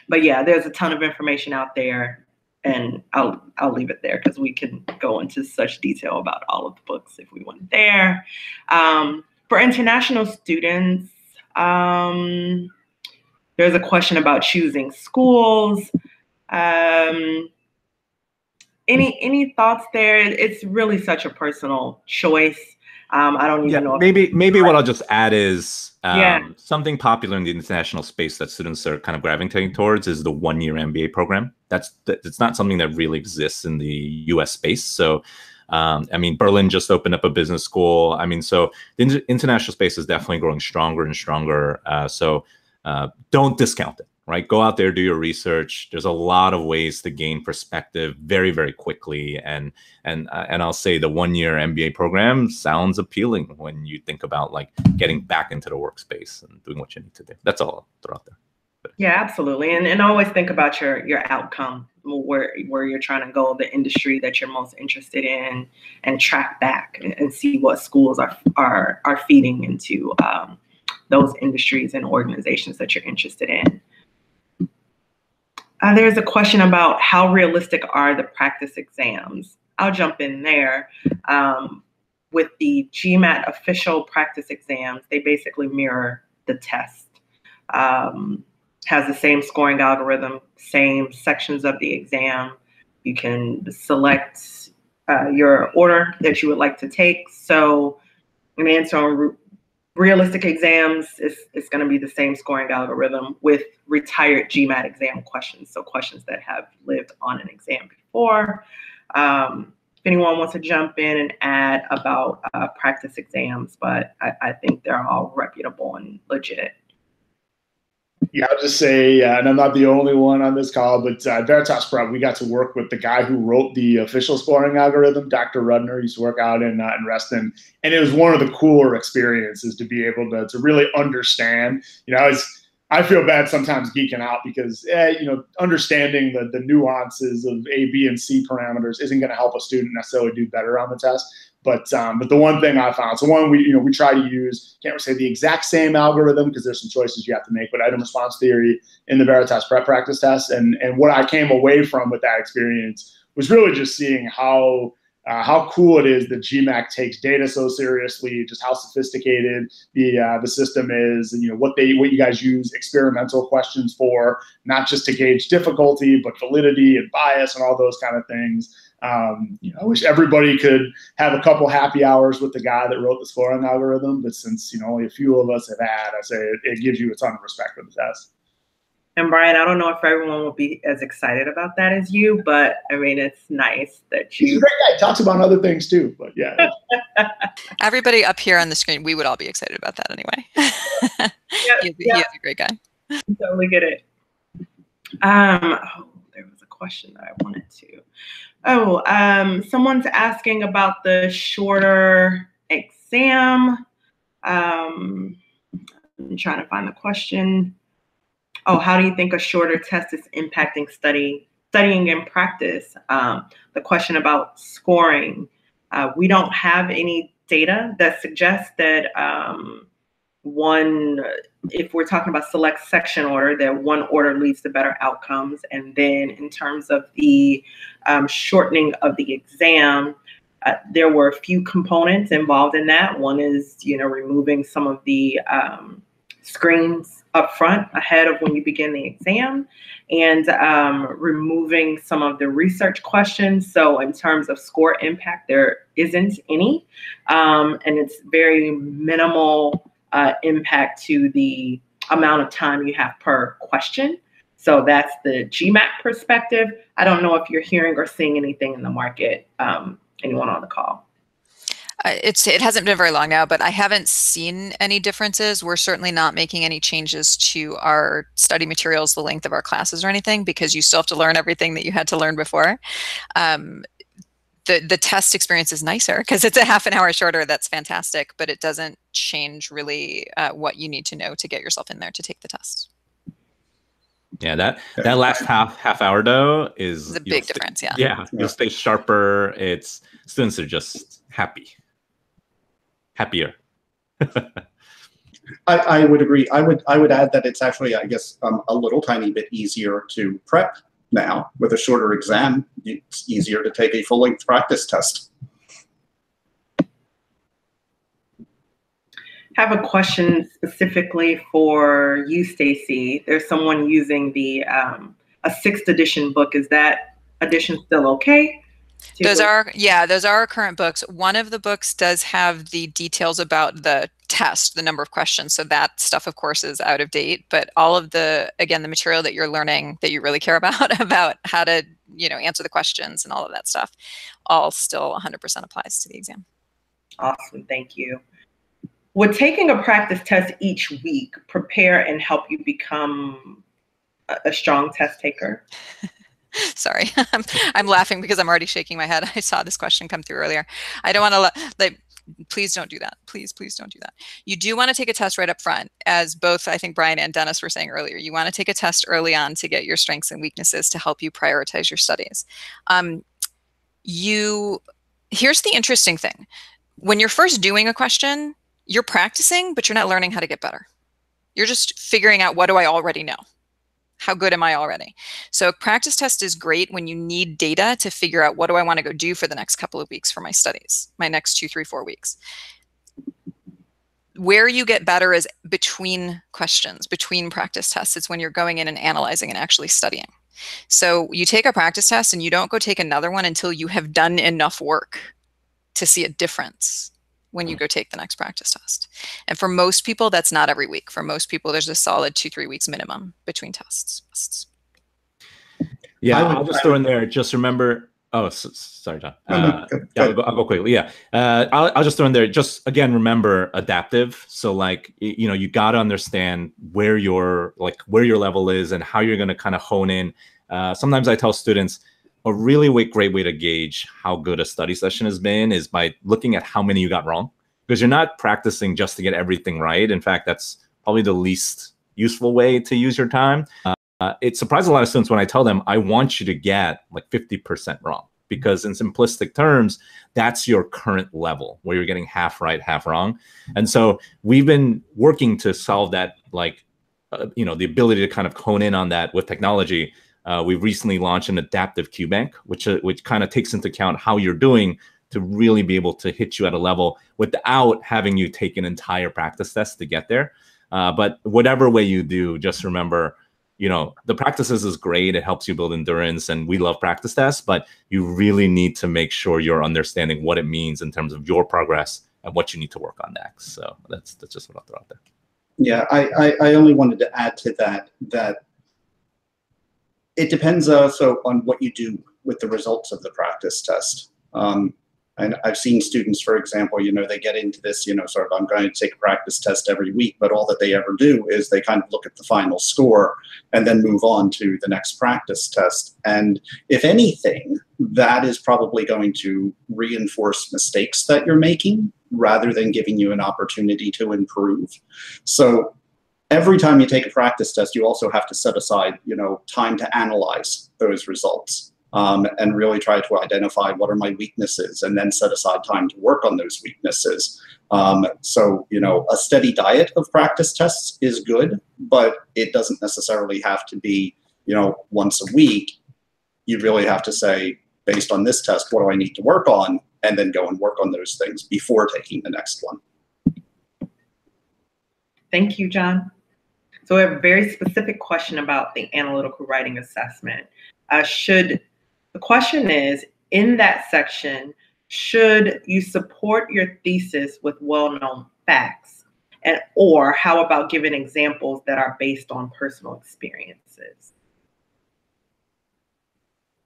But yeah, there's a ton of information out there, and I'll leave it there because we can go into such detail about all of the books if we went there. For international students, there's a question about choosing schools. Any thoughts there? It's really such a personal choice. I don't even know. Maybe what I'll just add is something popular in the international space that students are kind of gravitating towards is the one-year MBA program. It's not something that really exists in the US space. So, Berlin just opened up a business school. So the international space is definitely growing stronger and stronger. So don't discount it. Right, go out there, do your research. There's a lot of ways to gain perspective very, very quickly, and I'll say the one-year MBA program sounds appealing when you think about like getting back into the workspace and doing what you need to do. That's all I'll throw out there. Yeah, absolutely, and always think about your outcome, where you're trying to go, the industry that you're most interested in, and track back and see what schools are feeding into those industries and organizations that you're interested in. There's a question about how realistic are the practice exams. I'll jump in there. With the GMAT official practice exams, they basically mirror the test. Has the same scoring algorithm, same sections of the exam. You can select your order that you would like to take. So an answer on realistic exams is going to be the same scoring algorithm with retired GMAT exam questions, so questions that have lived on an exam before. If anyone wants to jump in and add about practice exams, but I think they're all reputable and legit. Yeah, I'll just say, and I'm not the only one on this call, but Veritas Prep, we got to work with the guy who wrote the official scoring algorithm, Dr. Rudner. Used to work out in Reston, and it was one of the cooler experiences to be able to really understand. I feel bad sometimes geeking out because understanding the nuances of A, B, and C parameters isn't going to help a student necessarily do better on the test. But the one thing I found, so one, we try to use, can't say the exact same algorithm because there's some choices you have to make, but item response theory in the Veritas Prep practice test. And what I came away from with that experience was really just seeing how cool it is that GMAT takes data so seriously, just how sophisticated the system is, and what you guys use experimental questions for, not just to gauge difficulty, but validity and bias and all those kind of things. I wish everybody could have a couple happy hours with the guy that wrote the scoring algorithm, but since only a few of us have had, I say it gives you a ton of respect for the test. And Brian, I don't know if everyone will be as excited about that as you, but it's nice that you. He's a great guy. Talks about other things too, but yeah. Everybody up here on the screen, we would all be excited about that anyway. He is a great guy. Totally get it. There was a question that I wanted to. Someone's asking about the shorter exam. I'm trying to find the question. How do you think a shorter test is impacting studying in practice? The question about scoring. We don't have any data that suggests that if we're talking about select section order, that one order leads to better outcomes. And then in terms of the shortening of the exam, There were a few components involved in that. One is, removing some of the screens up front ahead of when you begin the exam, and removing some of the research questions. So in terms of score impact, there isn't any, and it's very minimal impact to the amount of time you have per question. So that's the GMAT perspective. I don't know if you're hearing or seeing anything in the market, anyone on the call. It hasn't been very long now, but I haven't seen any differences. We're certainly not making any changes to our study materials, the length of our classes or anything, because you still have to learn everything that you had to learn before. The test experience is nicer because it's a half an hour shorter. That's fantastic, but it doesn't change really what you need to know to get yourself in there to take the test. Yeah, that last half hour though is a big difference. Yeah. Yeah, you'll stay sharper. Students are just happier. I would agree. I would add that it's actually, I guess, a little tiny bit easier to prep now with a shorter exam. It's easier to take a full-length practice test. Have a question specifically for you, Stacy. There's someone using the a 6th edition book. Is that edition still okay? Those are our current books. One of the books does have the details about the test, the number of questions. So that stuff, of course, is out of date. But all of the material that you're learning that you really care about how to, answer the questions and all of that stuff, all still 100% applies to the exam. Awesome. Thank you. Would taking a practice test each week prepare and help you become a strong test taker? Sorry, I'm laughing because I'm already shaking my head. I saw this question come through earlier. I don't want to please don't do that. Please don't do that. You do want to take a test right up front, as both I think Brian and Dennis were saying earlier. You want to take a test early on to get your strengths and weaknesses to help you prioritize your studies. Here's the interesting thing. When you're first doing a question, you're practicing, but you're not learning how to get better. You're just figuring out, what do I already know? How good am I already? So a practice test is great when you need data to figure out, what do I want to go do for the next couple of weeks for my studies, my next 2, 3, 4 weeks. Where you get better is between questions, between practice tests. It's when you're going in and analyzing and actually studying. So you take a practice test and you don't go take another one until you have done enough work to see a difference when you go take the next practice test. And for most people, that's not every week. For most people, there's a solid 2-3 weeks minimum between tests. Yeah, I'll just throw in there, just remember, sorry, John. I'll go quickly. Yeah, I'll just throw in there, just again, remember adaptive. So you got to understand where your level is and how you're going to kind of hone in. Sometimes I tell students, a really great way to gauge how good a study session has been is by looking at how many you got wrong, because you're not practicing just to get everything right. In fact, that's probably the least useful way to use your time. It surprised a lot of students when I tell them, I want you to get 50% wrong, because in simplistic terms, that's your current level where you're getting half right, half wrong. And so we've been working to solve that, the ability to kind of hone in on that with technology. We've recently launched an adaptive QBank, which kind of takes into account how you're doing to really be able to hit you at a level without having you take an entire practice test to get there. But whatever way you do, just remember, the practices is great. It helps you build endurance, and we love practice tests, but you really need to make sure you're understanding what it means in terms of your progress and what you need to work on next. So that's just what I'll throw out there. Yeah, I only wanted to add to that it depends also on what you do with the results of the practice test. And I've seen students, for example, they get into this, sort of, I'm going to take a practice test every week, but all that they ever do is they kind of look at the final score and then move on to the next practice test. And if anything, that is probably going to reinforce mistakes that you're making rather than giving you an opportunity to improve. So every time you take a practice test, you also have to set aside, time to analyze those results. And really try to identify what are my weaknesses, and then set aside time to work on those weaknesses. So, a steady diet of practice tests is good, but it doesn't necessarily have to be, once a week. You really have to say, based on this test, what do I need to work on? and then go and work on those things before taking the next one. Thank you, John. So we have a very specific question about the analytical writing assessment. The question is, in that section, should you support your thesis with well-known facts? Or how about giving examples that are based on personal experiences?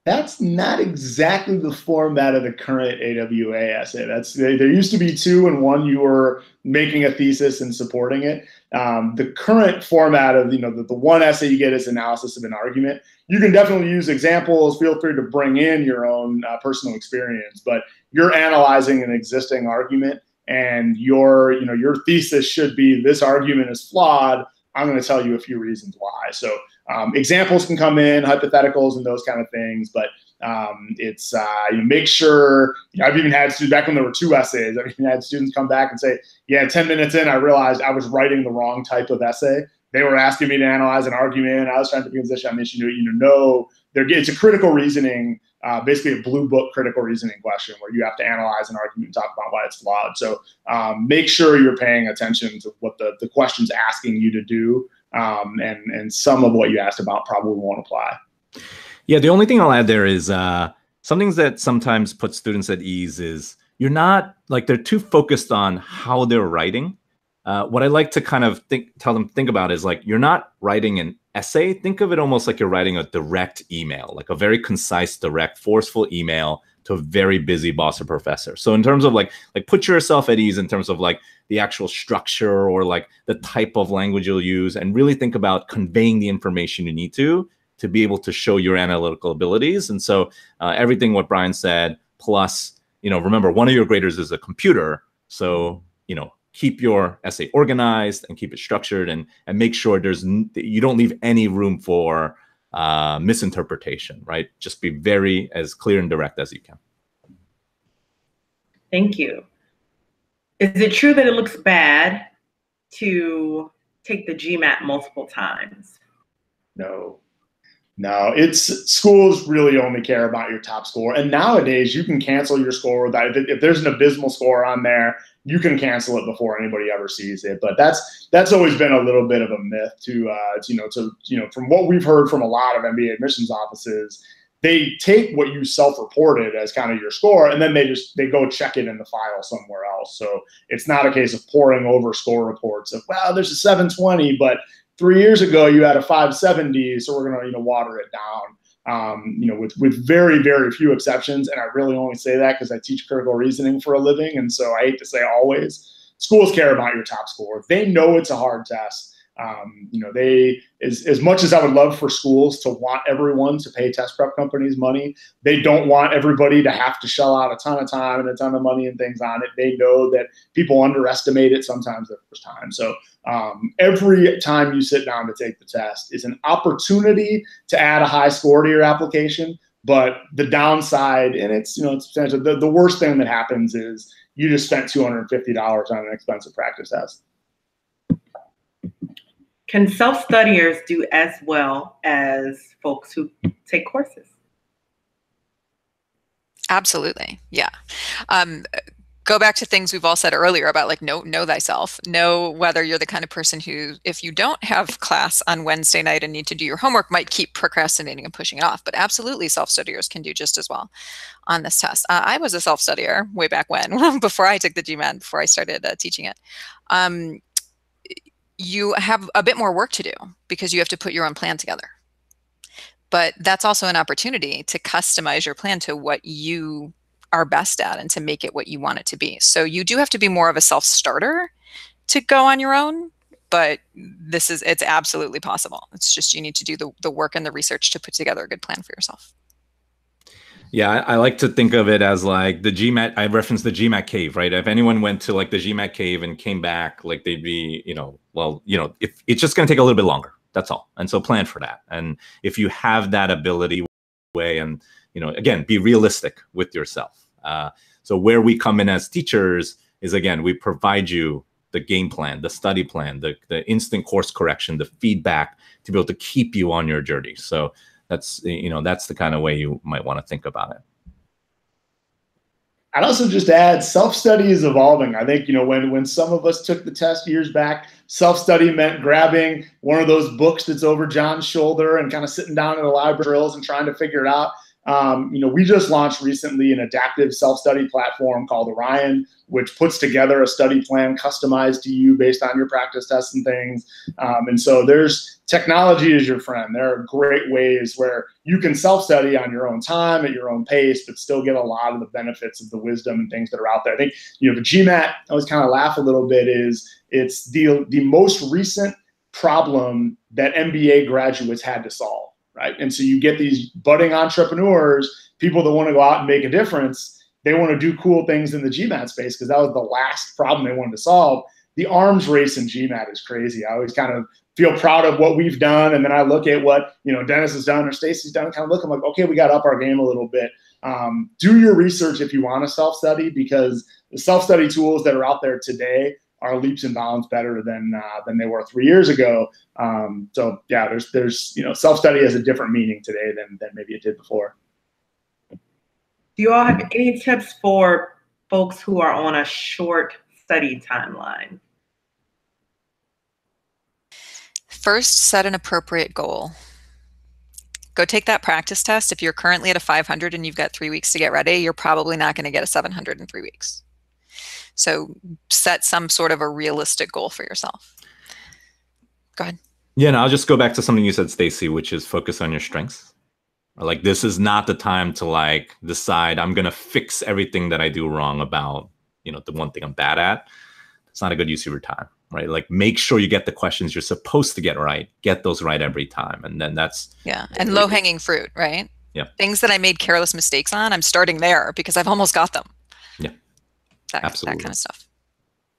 That's not exactly the format of the current AWA essay. There used to be 2, and 1 you were making a thesis and supporting it. The current format of the one essay you get is analysis of an argument. You can definitely use examples. Feel free to bring in your own personal experience, but you're analyzing an existing argument, and your thesis should be, this argument is flawed. I'm going to tell you a few reasons why. So examples can come in, hypotheticals and those kind of things, but it's make sure. I've even had students, back when there were 2 essays, I've even had students come back and say, yeah, 10 minutes in, I realized I was writing the wrong type of essay. They were asking me to analyze an argument. I was trying to position on issue. It's a critical reasoning, basically a blue book critical reasoning question where you have to analyze an argument and talk about why it's flawed. So make sure you're paying attention to what the question's asking you to do. And some of what you asked about probably won't apply. Yeah, the only thing I'll add there is something that sometimes puts students at ease is you're not, like, they're too focused on how they're writing. What I like to kind of tell them think about is, like, you're not writing an essay. Think of it almost like you're writing a direct email, like a very concise, direct, forceful email to a very busy boss or professor. So in terms of like put yourself at ease in terms of like the actual structure or like the type of language you'll use, and really think about conveying the information you need to be able to show your analytical abilities. And so everything what Brian said, plus, remember, one of your graders is a computer. So, keep your essay organized and keep it structured, and make sure you don't leave any room for misinterpretation, right? Just be very as clear and direct as you can. Thank you. Is it true that it looks bad to take the GMAT multiple times? No, schools really only care about your top score. And nowadays you can cancel your score without, if there's an abysmal score on there, you can cancel it before anybody ever sees it. But that's always been a little bit of a myth from what we've heard from a lot of MBA admissions offices. They take what you self-reported as kind of your score, and then they go check it in the file somewhere else. So it's not a case of poring over score reports of, well, there's a 720, but 3 years ago you had a 570, so we're going to water it down. With very, very few exceptions. And I really only say that because I teach critical reasoning for a living, and so I hate to say always. Schools care about your top score. They know it's a hard test. As much as I would love for schools to want everyone to pay test prep companies money, they don't want everybody to have to shell out a ton of time and a ton of money and things on it. They know that people underestimate it sometimes the first time. So every time you sit down to take the test is an opportunity to add a high score to your application. But the downside, and it's substantial, the worst thing that happens is you just spent $250 on an expensive practice test. Can self-studiers do as well as folks who take courses? Absolutely, yeah. Go back to things we've all said earlier about like know thyself. Know whether you're the kind of person who, if you don't have class on Wednesday night and need to do your homework, might keep procrastinating and pushing it off. But absolutely, self-studiers can do just as well on this test. I was a self-studier way back when, before I took the GMAT, before I started teaching it. You have a bit more work to do because you have to put your own plan together. But that's also an opportunity to customize your plan to what you are best at and to make it what you want it to be. So you do have to be more of a self-starter to go on your own, but it's absolutely possible. It's just you need to do the work and the research to put together a good plan for yourself. Yeah, I like to think of it as like the GMAT. I referenced the GMAT cave, right? If anyone went to like the GMAT cave and came back, like they'd be, if it's just going to take a little bit longer, that's all. And so plan for that. And if you have that ability and, again, be realistic with yourself. So where we come in as teachers is, again, we provide you the game plan, the study plan, the instant course correction, the feedback to be able to keep you on your journey. So that's the kind of way you might want to think about it. I'd also just add self-study is evolving. I think, when some of us took the test years back, self-study meant grabbing one of those books that's over John's shoulder and kind of sitting down in the library and trying to figure it out. We just launched recently an adaptive self-study platform called Orion, which puts together a study plan customized to you based on your practice tests and things. And so there's technology is your friend. There are great ways where you can self-study on your own time at your own pace, but still get a lot of the benefits of the wisdom and things that are out there. I think, the GMAT, I always kind of laugh a little bit, it's the most recent problem that MBA graduates had to solve. Right. And so you get these budding entrepreneurs, people that want to go out and make a difference. They want to do cool things in the GMAT space because that was the last problem they wanted to solve. The arms race in GMAT is crazy. I always kind of feel proud of what we've done. And then I look at what, Dennis has done or Stacy's done, kind of look, I'm like, okay, we got to up our game a little bit. Do your research if you want to self-study, because the self-study tools that are out there today are leaps and bounds better than they were 3 years ago. So yeah, there's self-study has a different meaning today than maybe it did before. Do you all have any tips for folks who are on a short study timeline? First, set an appropriate goal. Go take that practice test. If you're currently at a 500 and you've got 3 weeks to get ready, you're probably not going to get a 700 in 3 weeks. So set some sort of a realistic goal for yourself. Go ahead. Yeah, no, I'll just go back to something you said, Stacy, which is focus on your strengths. Like, this is not the time to decide I'm going to fix everything that I do wrong about, the one thing I'm bad at. It's not a good use of your time, right? Like, make sure you get the questions you're supposed to get right. Get those right every time. And then that's... Yeah, and low-hanging fruit, right? Yeah. Things that I made careless mistakes on, I'm starting there because I've almost got them. Yeah. Absolutely. That kind of stuff.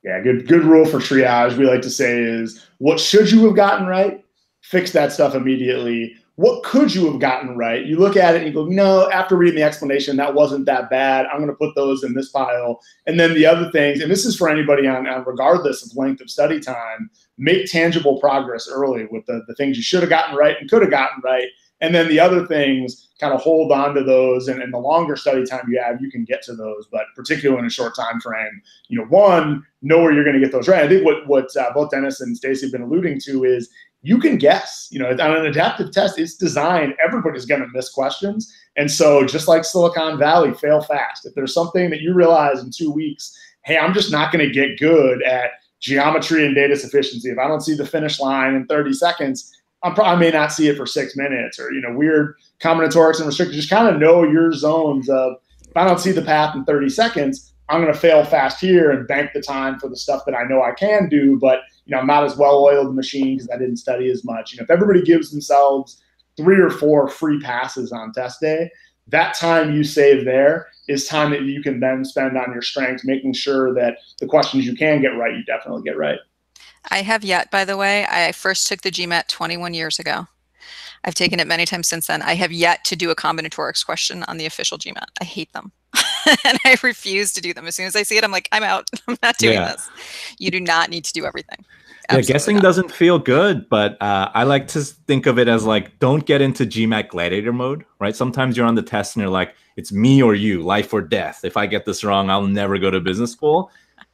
Yeah, good rule for triage, we like to say, is what should you have gotten right? Fix that stuff immediately. What could you have gotten right? You look at it and you go, no, after reading the explanation, that wasn't that bad. I'm going to put those in this pile. And then the other things, and this is for anybody on regardless of length of study time, make tangible progress early with the things you should have gotten right and could have gotten right. And then the other things, kind of hold on to those, and the longer study time you have, you can get to those. But particularly in a short time frame, one, know where you're going to get those right. I think what both Dennis and Stacy have been alluding to is you can guess. On an adaptive test, it's designed, everybody's going to miss questions. And so just like Silicon Valley, fail fast. If there's something that you realize in 2 weeks, hey, I'm just not going to get good at geometry and data sufficiency. If I don't see the finish line in 30 seconds, I may not see it for 6 minutes, or, weird combinatorics and restricted. Just kind of know your zones of, if I don't see the path in 30 seconds, I'm going to fail fast here and bank the time for the stuff that I know I can do, but, I'm not as well-oiled machine because I didn't study as much. If everybody gives themselves 3 or 4 free passes on test day, that time you save there is time that you can then spend on your strengths, making sure that the questions you can get right, you definitely get right. I have yet, by the way. I first took the GMAT 21 years ago. I've taken it many times since then. I have yet to do a combinatorics question on the official GMAT. I hate them. And I refuse to do them. As soon as I see it, I'm like, I'm out. I'm not doing this. You do not need to do everything. Yeah, guessing doesn't feel good, but I like to think of it as don't get into GMAT gladiator mode, right? Sometimes you're on the test and you're like, it's me or you, life or death. If I get this wrong, I'll never go to business school.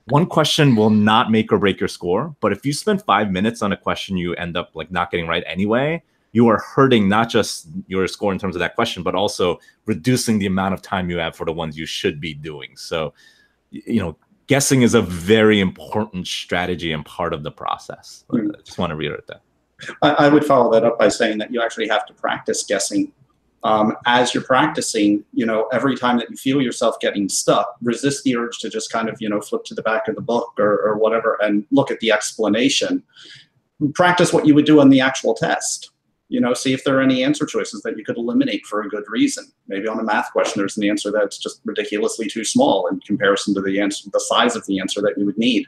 One question will not make or break your score, but if you spend 5 minutes on a question you end up not getting right anyway, you are hurting not just your score in terms of that question, but also reducing the amount of time you have for the ones you should be doing. So, guessing is a very important strategy and part of the process. I just want to reiterate that. I would follow that up by saying that you actually have to practice guessing. As you're practicing, every time that you feel yourself getting stuck, resist the urge to just kind of, flip to the back of the book or whatever and look at the explanation. Practice what you would do on the actual test. See if there are any answer choices that you could eliminate for a good reason. Maybe on a math question, there's an answer that's just ridiculously too small in comparison to the size of the answer that you would need.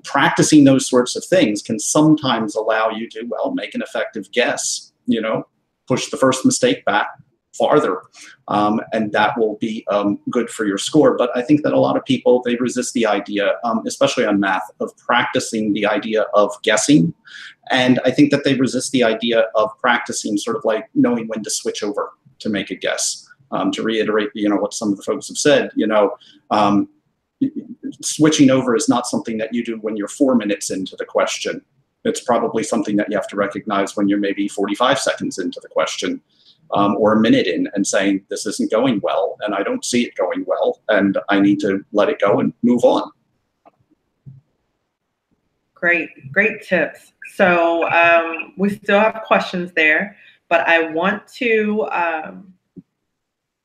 Practicing those sorts of things can sometimes allow you to, make an effective guess, push the first mistake back farther, and that will be good for your score. But I think that a lot of people, they resist the idea, especially on math, of practicing the idea of guessing. And I think that they resist the idea of practicing sort of knowing when to switch over to make a guess. To reiterate, what some of the folks have said, switching over is not something that you do when you're 4 minutes into the question. It's probably something that you have to recognize when you're maybe 45 seconds into the question, or a minute in, and saying, this isn't going well, and I don't see it going well, and I need to let it go and move on. Great tips. So we still have questions there, but I want to,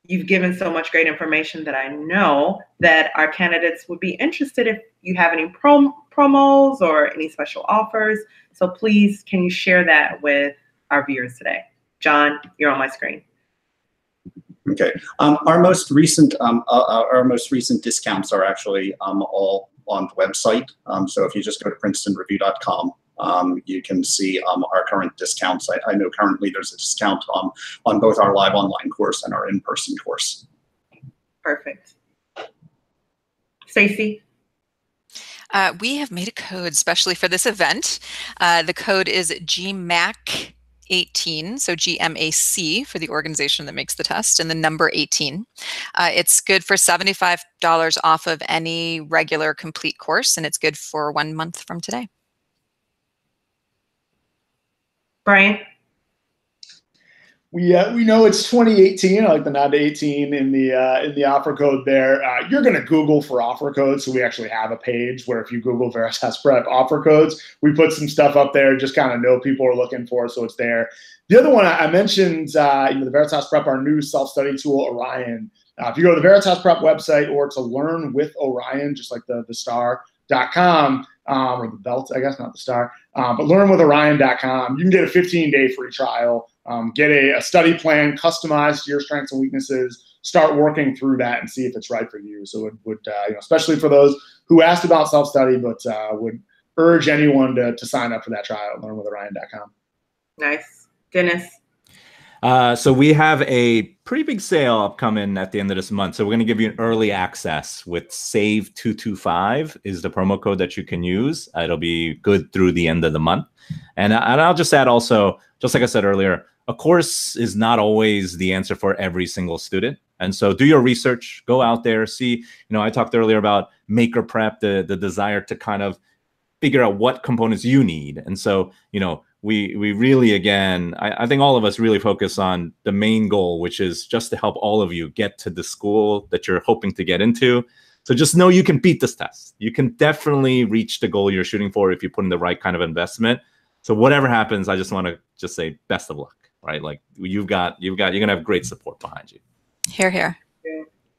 you've given so much great information that I know that our candidates would be interested if you have any promos or any special offers. So please, can you share that with our viewers today? John, you're on my screen. Okay. Our most recent discounts are actually all on the website. So if you just go to princetonreview.com, you can see our current discounts. I know currently there's a discount on both our live online course and our in-person course. Perfect. Stacey? We have made a code specially for this event. The code is GMAC 18, so GMAC for the organization that makes the test, and the number 18. It's good for $75 off of any regular complete course, and it's good for 1 month from today. Brian? We know it's 2018. I like the nod to 18 in the offer code there. You're going to Google for offer codes, so we actually have a page where if you Google Veritas Prep offer codes, we put some stuff up there, just kind of know people are looking for, so it's there. The other one I mentioned, the Veritas Prep, our new self-study tool, Orion. If you go to the Veritas Prep website or to learn with Orion, just like the star.com, or the belt, I guess, not the star, but learnwithorion.com, you can get a 15-day free trial. Get a study plan customized to your strengths and weaknesses, start working through that and see if it's right for you. So it would, especially for those who asked about self-study, but would urge anyone to sign up for that trial at learnwithorion.com. Nice. Dennis? So we have a pretty big sale upcoming at the end of this month. So we're going to give you an early access with SAVE225 is the promo code that you can use. It'll be good through the end of the month. And I'll just add also, just like I said earlier, a course is not always the answer for every single student. And so do your research, go out there, see, I talked earlier about maker prep, the desire to kind of figure out what components you need. And so, we really, again, I think all of us really focus on the main goal, which is just to help all of you get to the school that you're hoping to get into. So just know you can beat this test. You can definitely reach the goal you're shooting for if you put in the right kind of investment. So whatever happens, I just want to just say best of luck, right? Like you're going to have great support behind you. Hear, hear.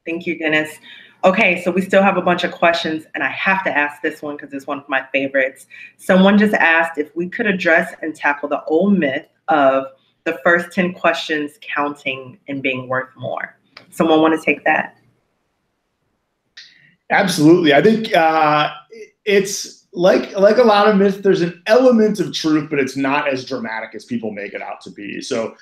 Thank you, Dennis. Okay, so we still have a bunch of questions, and I have to ask this one because it's one of my favorites. Someone just asked if we could address and tackle the old myth of the first 10 questions counting and being worth more. Someone want to take that? Absolutely. I think it's like a lot of myths, there's an element of truth, but it's not as dramatic as people make it out to be. So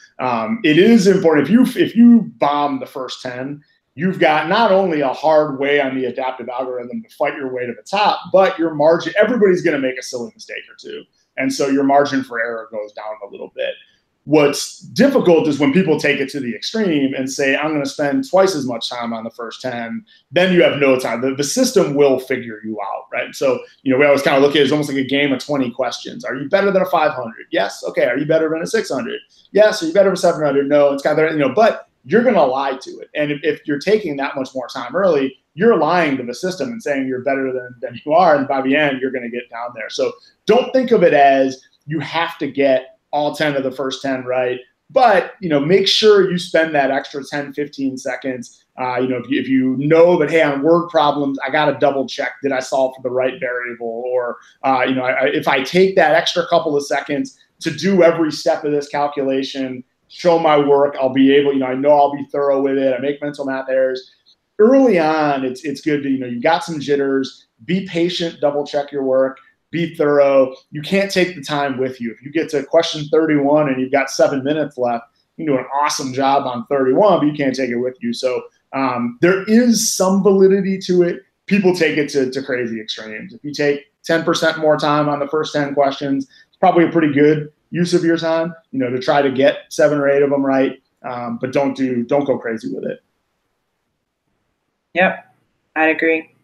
it is important. If you bomb the first 10, you've got not only a hard way on the adaptive algorithm to fight your way to the top, but your margin, everybody's going to make a silly mistake or two. And so your margin for error goes down a little bit. What's difficult is when people take it to the extreme and say, I'm going to spend twice as much time on the first 10, then you have no time. The system will figure you out, right? So, we always kind of look at it as almost like a game of 20 questions. Are you better than a 500? Yes. Okay. Are you better than a 600? Yes. Are you better than 700? No. It's kind of, but you're going to lie to it. And if you're taking that much more time early, you're lying to the system and saying you're better than you are. And by the end, you're going to get down there. So don't think of it as you have to get all 10 of the first 10 right. But, make sure you spend that extra 10, 15 seconds. If you know that, hey, on word problems, I got to double check, did I solve for the right variable? Or, if I take that extra couple of seconds to do every step of this calculation, show my work, I'll be able, I know I'll be thorough with it. I make mental math errors. Early on, it's good to, you got some jitters, be patient, double check your work, be thorough. You can't take the time with you. If you get to question 31 and you've got 7 minutes left, you can do an awesome job on 31, but you can't take it with you. So there is some validity to it. People take it to crazy extremes. If you take 10% more time on the first 10 questions, it's probably a pretty good use of your time, to try to get 7 or 8 of them right. but don't go crazy with it. Yep, I agree.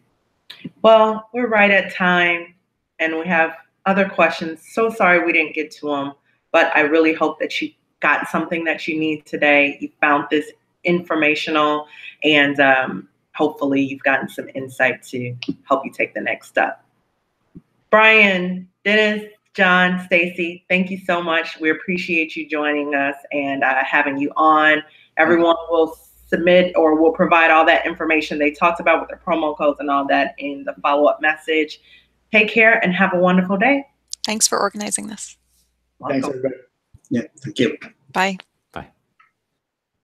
Well, we're right at time, and we have other questions. So sorry we didn't get to them, but I really hope that you got something that you need today. You found this informational, and hopefully you've gotten some insight to help you take the next step. Brian, Dennis, John, Stacy, thank you so much. We appreciate you joining us and having you on. Everyone will submit or will provide all that information they talked about with the promo codes and all that in the follow-up message. Take care and have a wonderful day. Thanks for organizing this. Thanks, everybody. Yeah, thank you. Bye.